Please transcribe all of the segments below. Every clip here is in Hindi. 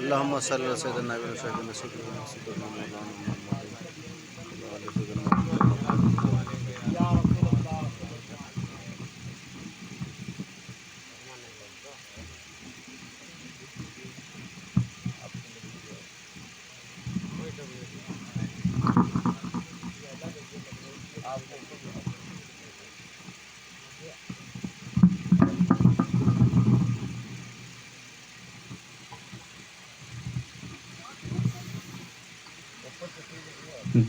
अल्लाहुम्मा सल्ली अला सय्यिदिना नबी सय्यिदिना सय्यिदिना मौलाना मुहम्मद व अला सय्यिदिना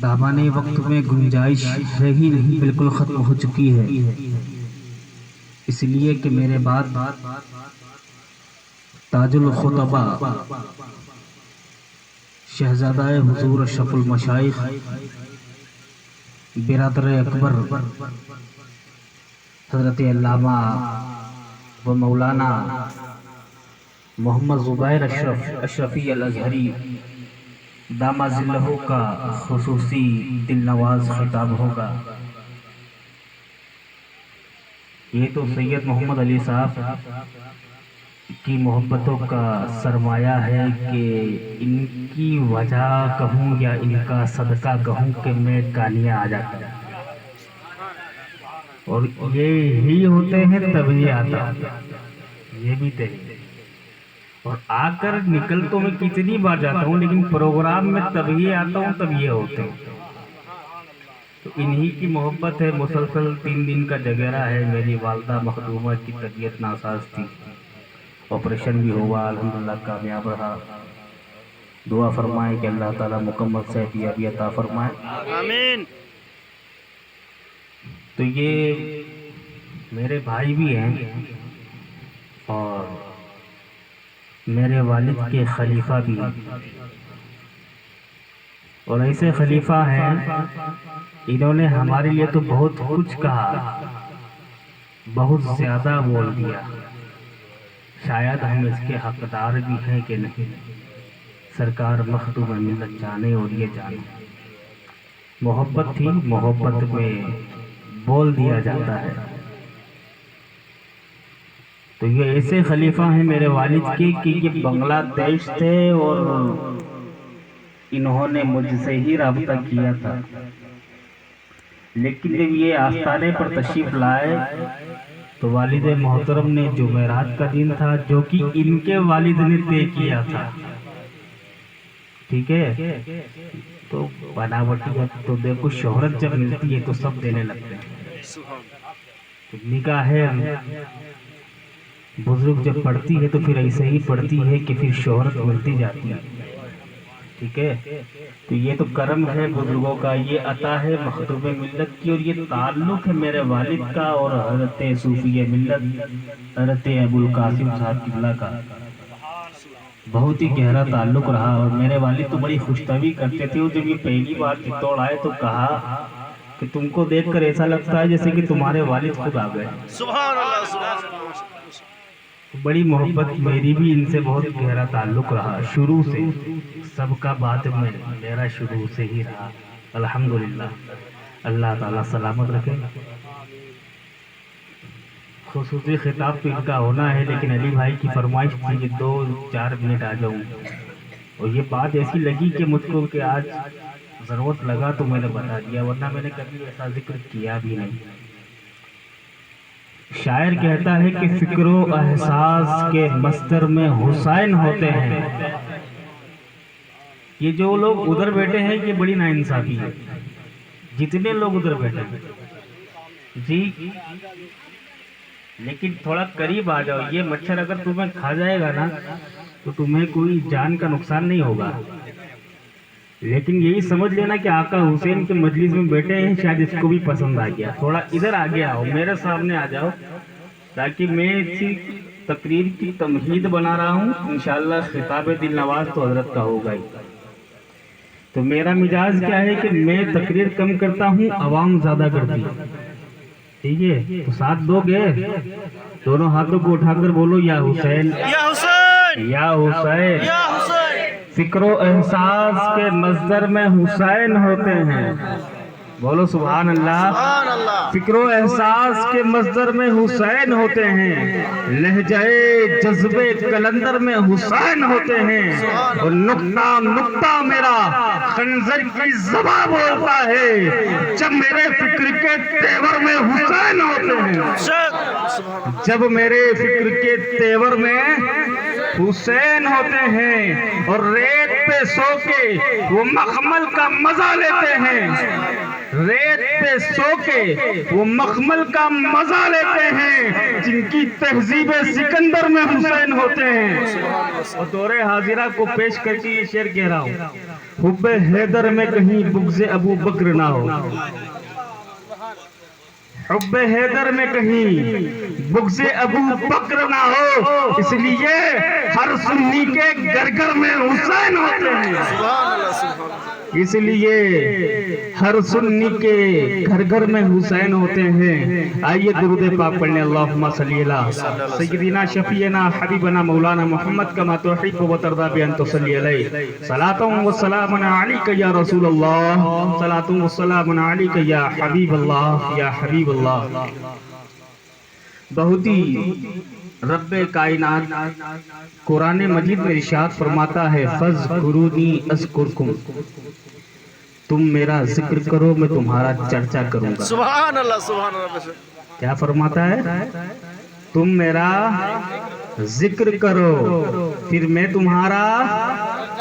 दामाने वक्त में गुंजाइश है ही नहीं, बिल्कुल ख़त्म हो चुकी है। इसलिए कि मेरे बाद ताजुल खुतबा शहजादाए हुजूर अशरफुल मशाइख बिरादर अकबर हज़रत अल्लामा व मौलाना मोहम्मद ज़ुबैर अशरफी अल अज़हरी दामाजिल्लहु का खुसूसी दिल नवाज खिताब होगा। ये तो सैयद मोहम्मद अली साहब की मोहब्बतों का सरमाया है कि इनकी वजह कहूँ या इनका सदका कहूँ कि मैं कानिया आ जाता और ये ही होते हैं तभी आता, ये भी तय। और आकर निकल तो मैं कितनी बार जाता हूँ, लेकिन प्रोग्राम में तभी आता हूँ, तब ये होते हैं। तो इन्हीं की मोहब्बत है। मुसलसल 3 दिन का जगेरा है। मेरी वालदा मखदूमा की तबीयत नासाज थी, ऑपरेशन भी हुआ, अल्हम्दुलिल्लाह कामयाब रहा। दुआ फरमाएं कि अल्लाह ताला मुकम्मल सेहत अता फरमाए, आमीन। तो ये मेरे भाई भी हैं और मेरे वालिद के खलीफा भी हैं। और ऐसे खलीफा हैं, इन्होंने हमारे लिए तो बहुत कुछ कहा, बहुत ज़्यादा बोल दिया। शायद हम इसके हकदार भी हैं कि नहीं। सरकार मखदूम मिल्लत जाने और ये जाने, मोहब्बत थी, मोहब्बत में बोल दिया जाता है। तो ये ऐसे खलीफा हैं मेरे वालिद के कि ये बांग्लादेश थे और इन्होंने मुझसे ही राब्ता किया था। लेकिन जब ये आस्थाने पर तशरीफ लाए तो वालिद मोहतरम ने जुमेरात का दिन था, जो कि इनके वालिद ने तय किया था। ठीक है, तो बनावटी वक्त तो देखो, शोहरत जब मिलती है तो सब देने लगते हैं। तो निगाह है बुजुर्ग जब पढ़ती है तो फिर ऐसे ही पढ़ती है कि फिर शोहरत मिलती जाती है। ठीक है, तो ये तो करम है बुजुर्गों का, ये अता है मखदूम मिल्लत की। और ये ताल्लुक है मेरे वालिद का और हज़रत सूफी मिल्लत हज़रत अबुल कासिम साहब किबला का। बहुत ही गहरा ताल्लुक रहा। और मेरे वालिद तो बड़ी खुशतबी करते थे। और जब ये पहली बार चित्तौड़ आए तो कहा कि तुमको देखकर ऐसा लगता है जैसे कि तुम्हारे वालिद खुद आ गए। सुभान अल्लाह, सुभान अल्लाह। बड़ी मोहब्बत मेरी भी इनसे बहुत गहरा ताल्लुक रहा शुरू से। सबका बाद में मेरा शुरू से ही रहा। अल्हम्दुलिल्लाह, अल्लाह ताला सलामत रखे। खुसूसी खिताब तो इनका होना है, लेकिन अली भाई की फरमाइश थी कि 2-4 मिनट आ जाऊं। और ये बात ऐसी लगी कि मुझको कि आज ज़रूरत लगा तो मैंने बता दिया, वरना मैंने कभी ऐसा जिक्र किया भी नहीं। शायर कहता है कि फिक्रो एहसास के मस्तर में हुसैन होते हैं। ये जो लोग उधर बैठे हैं ये बड़ी नाइंसाफी है, जितने लोग उधर बैठे हैं जी। लेकिन थोड़ा करीब आ जाओ, ये मच्छर अगर तुम्हें खा जाएगा ना तो तुम्हें कोई जान का नुकसान नहीं होगा। लेकिन यही समझ लेना कि आका हुसैन के मजलिस में बैठे हैं, शायद इसको भी पसंद आ गया। थोड़ा इधर आगे आओ, मेरे सामने आ जाओ, ताकि मैं इसी तकरीर की तमहीद बना रहा हूँ। इंशाअल्लाह खिताब दिल नवाज तो हजरत का होगा ही। तो मेरा मिजाज क्या है कि मैं तकरीर कम करता हूँ, आवाम ज्यादा करती है। ठीक है, तो साथ दोगे, दोनों हाथों को उठाकर बोलो या हुसैन, या हुसैन, या हुसैन। या हुसैन। फिक्रो एहसास के मस्दर में हुसैन होते हैं। बोलो सुभान अल्लाह। सुभान अल्लाह। फिक्रो एहसास के मजदर में हुसैन होते हैं, लहजाए जज्बे कलंदर में हुसैन होते हैं, और नुक्ता नुक्ता मेरा खंजर की ज़बां बोलता है, जब मेरे फिक्र के तेवर में हुसैन होते हैं, जब मेरे फिक्र के तेवर में हुसैन होते हैं, और रेत पे सो के वो मखमल का मजा लेते हैं, रेत पे सो के वो मखमल का मजा लेते हैं, जिनकी तहजीब सिकंदर में हुसैन होते हैं। और दौरे हाजिरा को पेश करके ये शेर कह रहा हूँ, हुब्बे हैदर में कहीं बुग़्ज़े अबू बकर ना हो, हुब्बे हैदर में कहीं बुग़्ज़े अबू बकर ना हो, इसलिए हर सुन्नी के घर घर में हुसैन होते हैं, इसलिए हर सुन्नी के घर घर में हुसैन होते हैं। आइए दुरूद पाक पढ़ने, अल्लाहुम्मा सल्ली अला सय्यिदिना शफीना हबीबना मौलाना मोहम्मद कमा तुहिब्बु व तर्दा बि अन तुसल्ली अलैहि, सलातुन व सलामुन अलैका या रसूल अल्लाह, सलातुन व सलामुन अलैका या हबीब अल्लाह, या हबीब अल्लाह। बहुत ही रब्बे कायनात कुरान मजीद में इरशाद फरमाता है, फज़कुरूनी अज़कुरकुम, तुम मेरा जिक्र करो मैं तुम्हारा चर्चा करूंगा। सुभान अल्लाह, सुभान अल्लाह। क्या फरमाता है? तुम मेरा जिक्र करो फिर मैं तुम्हारा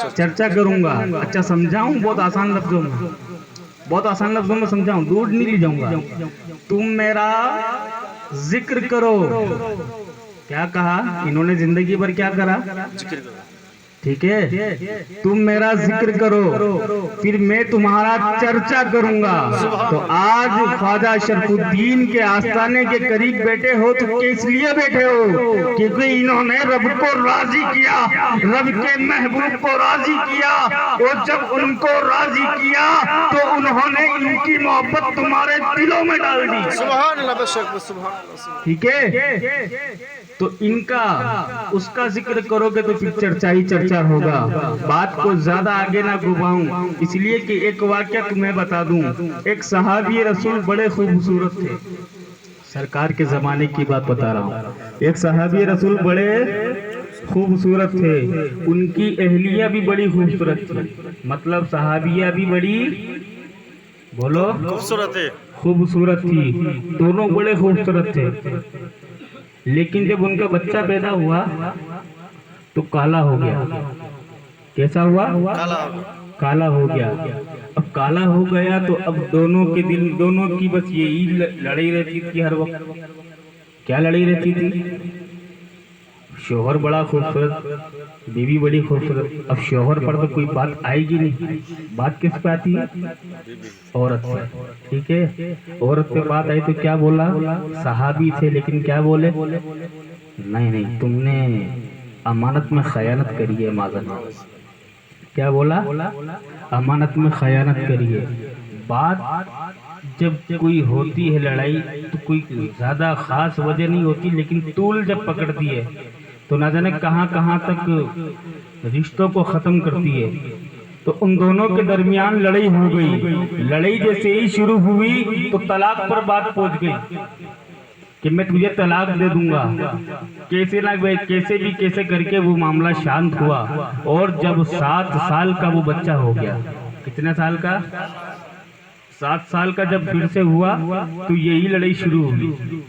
चर्चा करूंगा। अच्छा समझाऊं, बहुत आसान लफ्जों में, बहुत आसान लफ्जों में समझाऊं, दूर नहीं ले जाऊंगा। तुम मेरा जिक्र करो, क्या कहा इन्होंने? जिंदगी भर क्या करा? जिक्र करो, ठीक है। तुम मेरा जिक्र करो फिर मैं तुम्हारा चर्चा करूंगा। तो आज ख्वाजा शरफुद्दीन के आस्थाने के करीब बैठे हो तो किस लिए बैठे हो? क्योंकि इन्होंने रब को राजी किया, रब के महबूब को राजी किया, और जब उनको राजी किया तो उन्होंने इनकी मोहब्बत तुम्हारे दिलों में डाल दी। सुभान अल्लाह, सुभान अल्लाह। ठीक है, तो इनका उसका जिक्र करोगे तो फिर चर्चा ही चर्चा होगा। बात को ज्यादा आगे ना घुमाऊं, इसलिए कि एक वाकया तुम्हें बता दूं। एक सहाबी रसूल बड़े खूबसूरत थे, सरकार के जमाने की बात बता रहा हूँ। एक सहाबी रसूल बड़े खूबसूरत थे, उनकी अहलिया भी बड़ी खूबसूरत थी, मतलब सहाबिया भी बड़ी, बोलो, खूबसूरत थी, दोनों बड़े खूबसूरत थे। लेकिन जब उनका बच्चा पैदा हुआ तो काला हो गया। कैसा हुआ? काला हो गया। अब काला हो गया तो अब दोनों के दिल, दोनों की बस यही लड़ाई रहती थी हर वक्त। क्या लड़ाई रहती थी? शोहर बड़ा खूबसूरत, बीवी बड़ी खूबसूरत। अब शोहर पर तो कोई बात आएगी नहीं, बात किस पे आती है? औरत पे, ठीक है। औरत पे बात आई तो क्या बोला? सहाबी थे लेकिन क्या बोले? नहीं नहीं, तुमने अमानत में खयानत करी है, माज़अल्लाह। क्या बोला? अमानत में खयानत करी है। बात जब कोई होती है लड़ाई तो कोई ज्यादा खास वजह नहीं होती, लेकिन तूल जब पकड़ती है तो न जाने कहाँ कहाँ तक रिश्तों को खत्म करती है। तो उन दोनों के दरमियान लड़ाई हो गई। लड़ाई जैसे ही शुरू हुई तो तलाक पर बात पहुंच गई कि मैं तुझे तलाक दे दूंगा। कैसे ना कैसे भी कैसे करके वो मामला शांत हुआ, और जब 7 साल का वो बच्चा हो गया, कितने साल का? 7 साल का जब फिर से हुआ तो यही लड़ाई शुरू हुई।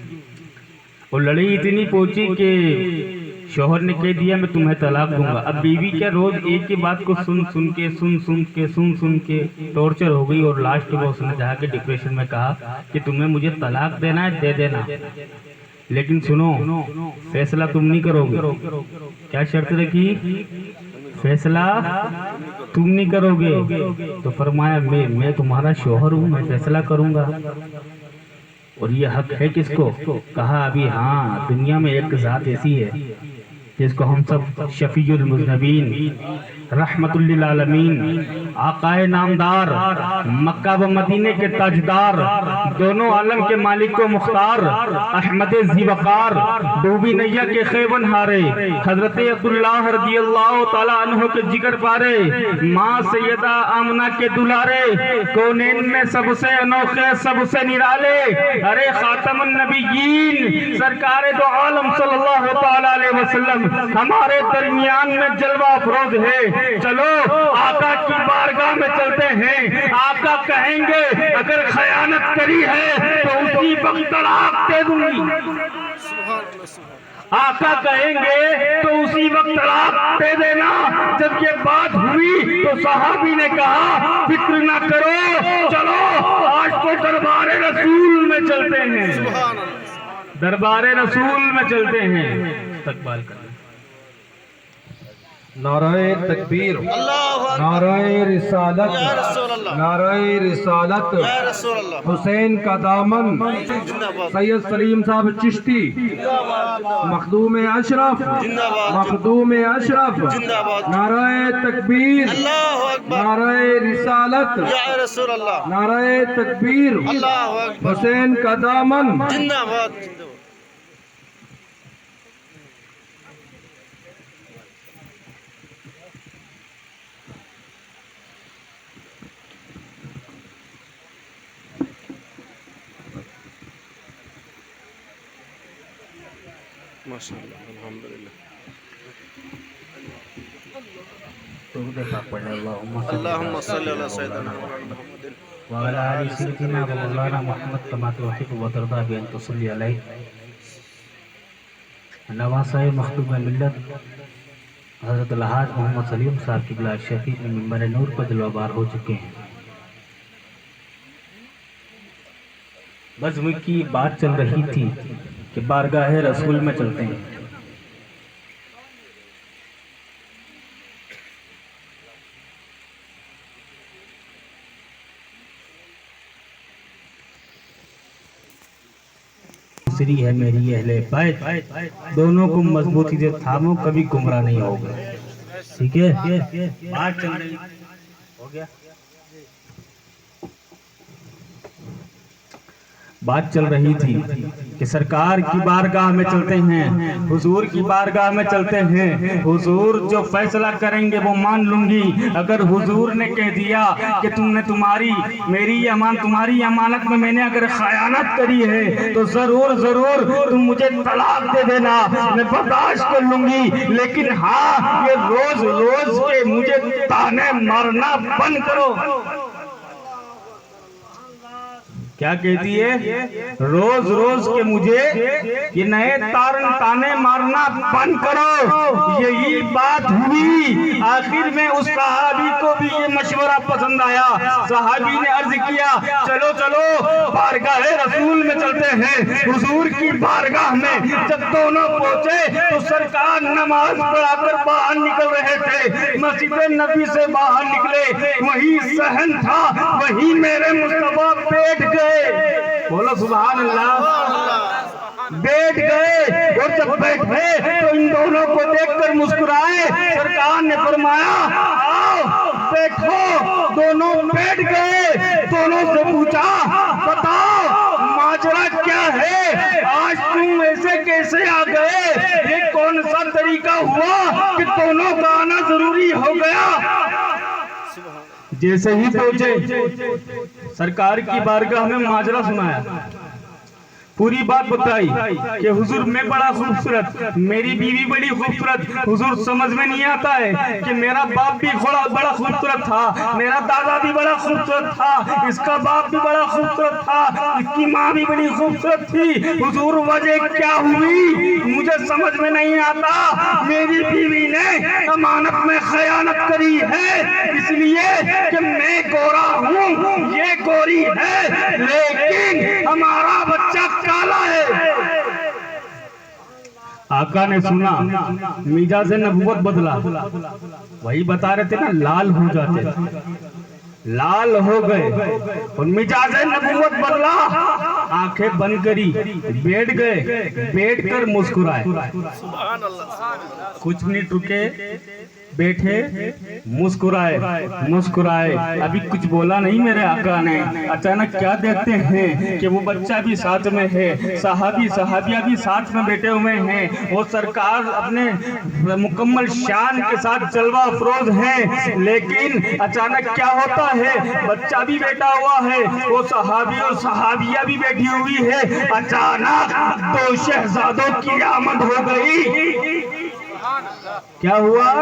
और लड़ाई इतनी पहुंची कि शौहर ने कह दिया मैं तुम्हें तलाक दूंगा। अब बीवी क्या रोज एक ही बात को सुन के टॉर्चर हो गई, और लास्ट में उसने जाके डिप्रेशन में कहा कि तुम्हें मुझे तलाक देना है, दे देना, लेकिन सुनो, फैसला तुम नहीं करोगे। क्या शर्त रखी? फैसला तुम नहीं करोगे। तो फरमाया मैं तुम्हारा शौहर हूँ, मैं फैसला करूंगा। और ये हक है किसको? कहा अभी हाँ, दुनिया में एक जात ऐसी है जिसको हम सब शफीउल मुज़नबीन, रहमतुल्लिल आलमीन, आकाए नामदार, मक्का व मदीने के ताजदार, दोनों आलम के मालिक को मुख्तार, अहमद ज़ीवकार, डूबी नैया के खैवन हारे, हजरत अब्दुल्लाह रज़ियल्लाहु ताला अन्हु के जिगर पारे, माँ सैयदा आमना के दुलारे, कौनैन में सबसे अनोखे सबसे निराले, अरे खातमुन नबिय्यीन सरकार दो आलम सल्लल्लाहु ताला अलैहि वसल्लम हमारे दरमियान में जलवा अफरोज है। चलो आका की बारगाह में चलते हैं। आका कहेंगे अगर खयानत करी है तो उसी वक्त तलाक दे दूंगी। आका कहेंगे तो उसी वक्त तलाक दे देना। जब ये बात हुई तो सहाबी ने कहा फिक्र ना करो, चलो आज तो दरबारे रसूल में चलते हैं, दरबारे रसूल में चलते हैं। इस्तकबाल करना। नाराए तकबीर, नाराए रिसालत, नाराए रिसालत, हुसैन का दामन, सैयद सलीम साहब चिश्ती, मखदूम अशरफ, मखदूम अशरफ, नाराए तकबीर, नाराए रिसालत, नाराए तकबीर, हुसैन का दामन। माशाअल्लाह, अल्हम्दुलिल्लाह। अल्लाहुम्मा सल्ली अला सय्यिदिना मुहम्मद व अला आलि सय्यिदिना व मौलाना मुहम्मद कमा तुहिब्बु व तर्दा बिअन तुसल्ली अलैहि। नवासाए मखदूम मिल्लत हज़रत अलहाज मोहम्मद सलीम साहब क़िबला शफीक में मिंबर नूर पर जलवाबार हो चुके हैं। बस उनकी बात चल रही थी कि बारगाह रसूल में चलते हैं। दूसरी है मेरी अहले बैत, दोनों को मजबूती से थामो, कभी गुमराह नहीं होगा। ठीक है, बात चल रही हो गया। बात चल रही थी कि सरकार की बारगाह में चलते हैं, हुजूर की बारगाह में चलते हैं। हुजूर जो फैसला करेंगे वो मान लूंगी। अगर हुजूर ने कह दिया कि तुमने तुम्हारी अमानत में मैंने अगर खयानत करी है तो जरूर जरूर तुम मुझे तलाक दे देना, मैं बर्दाश्त कर लूंगी। लेकिन हाँ, ये रोज रोज के मुझे ताने मारना बंद करो। क्या कहती है? रोज रोज के मुझे ये नए ताने मारना बंद करो। यही बात हुई। आखिर में उस सहाबी को भी ये मशवरा पसंद आया। सहाबी ने अर्ज किया चलो चलो बारगाह रसूल में चलते हैं। हुजूर की बारगाह में जब दोनों पहुंचे तो सरकार नमाज पढ़ाकर बाहर निकल रहे थे। मस्जिद नबी से बाहर निकले, वही सहन था, वही मेरे मुस्तफा बैठ गए। बोलो सुभान अल्लाह। बैठ गए और जब बैठे तो इन दोनों को देखकर मुस्कुराए। सरकार ने फरमाया आओ बैठो। दोनों बैठ गए। दोनों से पूछा बताओ माजरा क्या है, आज तुम ऐसे कैसे आ गए? ये कौन सा तरीका हुआ कि दोनों का आना जरूरी हो गया? जैसे ही पहुंचे सरकार की बारगाह में माजरा सुनाया, पूरी बात बताई कि हुजूर मैं बड़ा खूबसूरत, मेरी बीवी बड़ी खूबसूरत। हुजूर समझ में नहीं आता है कि मेरा बाप भी बड़ा खूबसूरत था, मेरा दादा भी बड़ा खूबसूरत था, इसका बाप भी बड़ा खूबसूरत था, इसकी माँ भी बड़ी खूबसूरत थी। हुजूर वजह क्या हुई मुझे समझ में नहीं आता। मेरी बीवी ने अमानत में खयानत करी है इसलिए कि मैं गोरा हूँ, ये गोरी है, लेकिन हमारा बच्चा काला है। आका ने सुना, मिजाज नबूवत बदला। वही बता रहे थे ना, लाल हो जाते, लाल हो गए और मिजाज नबूवत बदला। आंखें बंद करी, बैठ गए, बैठ कर मुस्कुराए। कुछ मिनट रुके, बैठे, मुस्कुराए मुस्कुराए, अभी कुछ बोला नहीं मेरे आका ने। अचानक क्या देखते हैं कि वो बच्चा भी साथ में है, सहाबी सहाबिया भी साथ में बैठे हुए हैं। वो सरकार अपने मुकम्मल शान के साथ जलवा अफरोज है, लेकिन अचानक क्या होता है, बच्चा भी बैठा हुआ है, वो सहाबी और सहाबिया भी बैठी हुई है। अचानक दो शहजादों की आमद हो गई। क्या हुआ?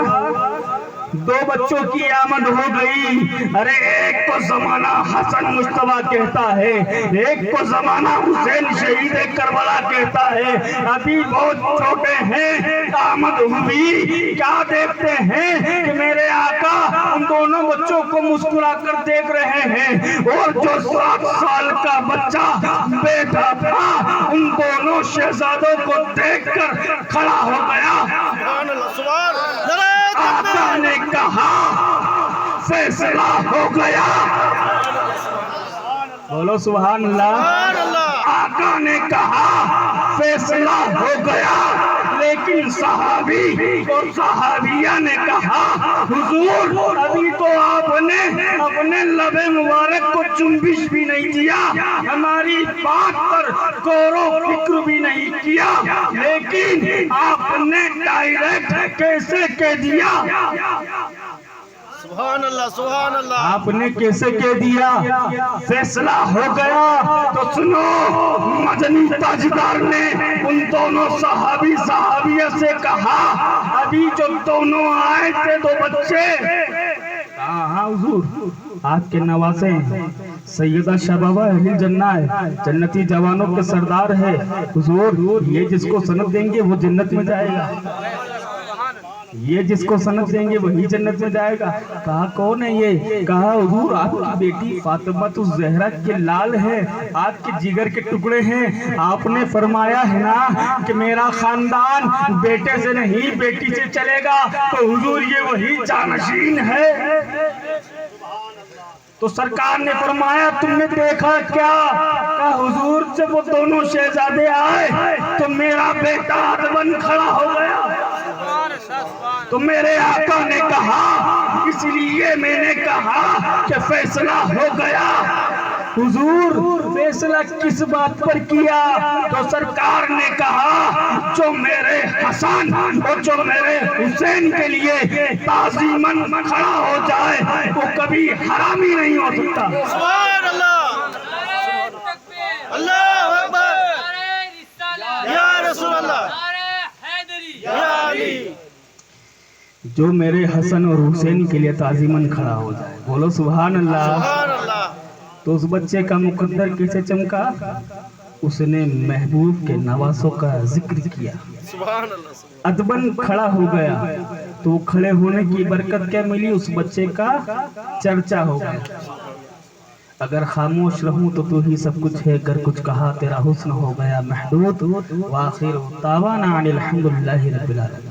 दो बच्चों की आमद हो गई। अरे एक को जमाना हसन मुश्तबा कहता है, एक को जमाना हुसैन शहीद करबला कहता है। अभी बहुत छोटे हैं, आमद हुई। क्या देखते हैं कि मेरे आका उन दोनों बच्चों को मुस्कुरा कर देख रहे हैं, और जो 7 साल का बच्चा बैठा था उन दोनों शहजादों को देखकर खड़ा हो गया। आका ने कहा फैसला हो गया। बोलो सुभान अल्लाह। आका ने कहा फैसला हो गया, लेकिन सहाबी और सहाबिया ने कहा हुजूर अभी तो आपने अपने लबे मुबारक को चुम्बिश भी नहीं दिया, हमारी बात पर गौरो फिक्र भी नहीं किया, लेकिन आपने डायरेक्ट कैसे कह दिया? सुभान अल्लाह, सुभान अल्लाह। आपने कैसे कह दिया फैसला हो गया? तो सुनो, मदनी ताजदार ने उन दोनों सहाबी सहाबिया से कहा, अभी जो दोनों आए थे दो बच्चे, हाँ हुजूर आपके नवासे सैयदा शबाबा अहले जन्ना है, जन्नती जवानों के सरदार है हुजूर, ये जिसको सनद देंगे वो जन्नत में जाएगा, ये जिसको सनद देंगे वही जन्नत में जाएगा। कहा कौन है ये? कहा हुजूर आपकी बेटी फातिमा तो ज़हरा के लाल है, आपके जिगर के टुकड़े हैं। आपने फरमाया है ना कि मेरा खानदान बेटे से नहीं बेटी से चलेगा, तो हुजूर ये वही जानशीन है। तो सरकार ने फरमाया तुमने देखा क्या? कहा हुजूर जब वो दोनों शहजादे आए तो मेरा बेटा अदबन खड़ा हो गया। तो मेरे आका ने कहा इसलिए मैंने कहा कि फैसला हो गया। हुजूर फैसला किस बात पर किया? तो सरकार ने कहा जो मेरे हसन और जो मेरे हुसैन के लिए ताज़ीमन खड़ा हो जाए वो कभी हरामी नहीं हो सकता। सुभान अल्लाह, अल्लाहु अकबर, या रसूल अल्लाह, या अली। जो मेरे हसन और हुसैन के लिए ताज़ीमन खड़ा हो जाए, बोलो सुभान अल्लाह। सुभान अल्लाह। तो उस बच्चे का मुकद्दर कैसे चमका? उसने महबूब के नवासों का जिक्र किया, सुभान अल्लाह। अदबन खड़ा हो गया। तो खड़े होने की बरकत क्या मिली? उस बच्चे का चर्चा हो गया। अगर खामोश रहूं तो तू ही सब कुछ है, अगर कुछ कहा तेरा हुस्न हो गया महदूद। वाखिर दावाना अनिल हम्दुलिल्लाहि रब्बिल आलमीन।